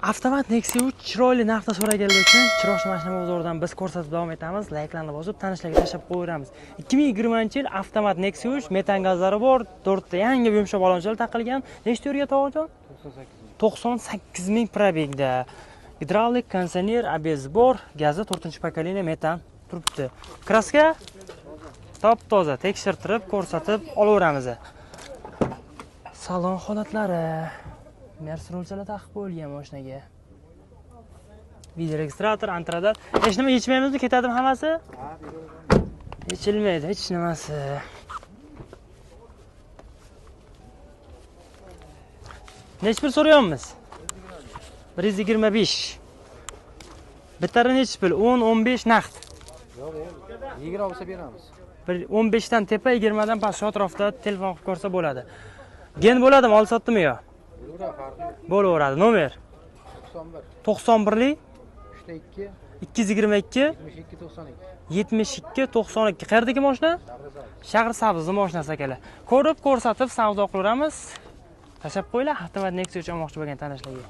Avtomat Nexia 3 chiroyli narxda so'raganlar uchun Chiroqchi mashina bozoridan biz ko'rsatib davom etamiz. Layklarni bosib, tanishlarga tashlab qo'yamiz. 2020-yil avtomat Nexia 3 metan gazlari bor, 4 ta yangi yumshoq balonchalar taqilgan. Nechta yurgan to'g'ri? 98 ming probegda. Gidravlik, konditsioner, ABS bor, gazi 4-pokoleniya metan turibdi. Kraska top-toza tekshirtirib, ko'rsatib olaveramiz. Salon holatlari Mercedes taqib qo'yilgan mashinaga. Video registrator, antradat. Hech nima yechmaymizmi? Ketadimi hammasi? Ha, yechilmaydi hech nimasi. Nech pul so'rayapmiz? 125. Bittari nech pul? 10, 15 naqd. Yo'q, 20 olsa beramiz. 15 dan tepa, 20 dan past shu atrofda telefon qilib ko'rsa bo'ladi. Gen bo'ladimi? Ol-sotdimi yo? Bo'laveradi. Nomer 91lik 222 72 92. Qayerdagi mashina? Shahrisabz mashinasi akalar. Ko'rib, ko'rsatib savdo qilaveramiz. Tashab qo'yinglar, avtomat Nexia olmoqchi bo'lgan tanishlarga.